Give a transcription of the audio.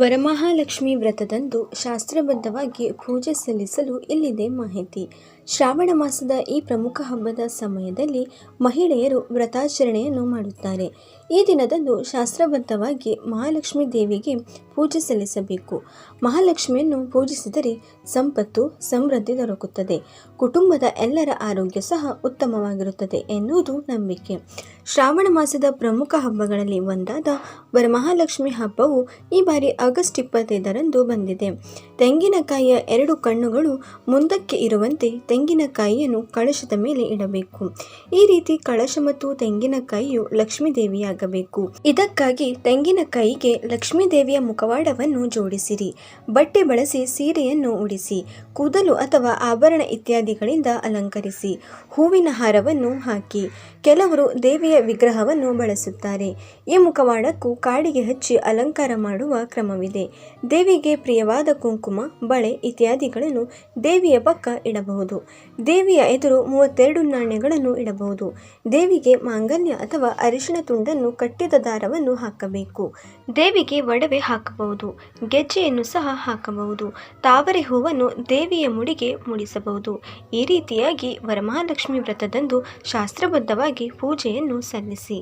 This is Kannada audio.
ವರಮಹಾಲಕ್ಷ್ಮಿ ವ್ರತದಂದು ಶಾಸ್ತ್ರಬದ್ಧವಾಗಿ ಪೂಜೆ ಸಲ್ಲಿಸಲು ಇಲ್ಲಿದೆ ಮಾಹಿತಿ. ಶ್ರಾವಣ ಮಾಸದ ಈ ಪ್ರಮುಖ ಹಬ್ಬದ ಸಮಯದಲ್ಲಿ ಮಹಿಳೆಯರು ವ್ರತಾಚರಣೆಯನ್ನು ಮಾಡುತ್ತಾರೆ. ಈ ದಿನದಂದು ಶಾಸ್ತ್ರಬದ್ಧವಾಗಿ ಮಹಾಲಕ್ಷ್ಮಿ ದೇವಿಗೆ ಪೂಜೆ ಸಲ್ಲಿಸಬೇಕು. ಮಹಾಲಕ್ಷ್ಮಿಯನ್ನು ಪೂಜಿಸಿದರೆ ಸಂಪತ್ತು ಸಮೃದ್ಧಿ ದೊರಕುತ್ತದೆ, ಕುಟುಂಬದ ಎಲ್ಲರ ಆರೋಗ್ಯ ಸಹ ಉತ್ತಮವಾಗಿರುತ್ತದೆ ಎನ್ನುವುದು ನಂಬಿಕೆ. ಶ್ರಾವಣ ಮಾಸದ ಪ್ರಮುಖ ಹಬ್ಬಗಳಲ್ಲಿ ಒಂದಾದ ವರಮಹಾಲಕ್ಷ್ಮಿ ಹಬ್ಬವು ಈ ಬಾರಿ ಆಗಸ್ಟ್ 25ರಂದು ಬಂದಿದೆ. ತೆಂಗಿನಕಾಯಿಯ 2 ಕಣ್ಣುಗಳು ಮುಂದಕ್ಕೆ ಇರುವಂತೆ ತೆಂಗಿನಕಾಯಿಯನ್ನು ಕಳಶದ ಮೇಲೆ ಇಡಬೇಕು. ಈ ರೀತಿ ಕಳಶ ಮತ್ತು ತೆಂಗಿನಕಾಯಿಯು ಲಕ್ಷ್ಮೀ ದೇವಿಯಾಗಬೇಕು. ಇದಕ್ಕಾಗಿ ತೆಂಗಿನಕಾಯಿಗೆ ಲಕ್ಷ್ಮೀ ದೇವಿಯ ಮುಖವಾಡವನ್ನು ಜೋಡಿಸಿರಿ. ಬಟ್ಟೆ ಬಳಸಿ ಸೀರೆಯನ್ನು ಉಡಿಸಿ, ಕೂದಲು ಅಥವಾ ಆಭರಣ ಇತ್ಯಾದಿಗಳಿಂದ ಅಲಂಕರಿಸಿ, ಹೂವಿನ ಹಾರವನ್ನು ಹಾಕಿ. ಕೆಲವರು ದೇವಿಯ ವಿಗ್ರಹವನ್ನು ಬಳಸುತ್ತಾರೆ. ಈ ಮುಖವಾಡಕ್ಕೂ ಕಾಡಿಗೆ ಹಚ್ಚಿ ಅಲಂಕಾರ ಮಾಡುವ ಕ್ರಮವಿದೆ. ದೇವಿಗೆ ಪ್ರಿಯವಾದ ಕುಂಕುಮ, ಬಳೆ ಇತ್ಯಾದಿಗಳನ್ನು ದೇವಿಯ ಪಕ್ಕ ಇಡಬಹುದು. ದೇವಿಯ ಎದುರು 32 ನಾಣ್ಯಗಳನ್ನು ಇಡಬಹುದು. ದೇವಿಗೆ ಮಾಂಗಲ್ಯ ಅಥವಾ ಅರಿಶಿಣ ತುಂಡನ್ನು ಕಟ್ಟಿದ ದಾರವನ್ನು ಹಾಕಬೇಕು. ದೇವಿಗೆ ಒಡವೆ ಹಾಕಬಹುದು, ಗೆಜ್ಜೆಯನ್ನು ಸಹ ಹಾಕಬಹುದು. ತಾವರೆ ಹೂವನ್ನು ದೇವಿಯ ಮುಡಿಗೆ ಮುಡಿಸಬಹುದು. ಈ ರೀತಿಯಾಗಿ ವರಮಹಾಲಕ್ಷ್ಮಿ ವ್ರತದಂದು ಶಾಸ್ತ್ರಬದ್ಧವಾಗಿ ಪೂಜೆಯನ್ನು ಸಲ್ಲಿಸಿ.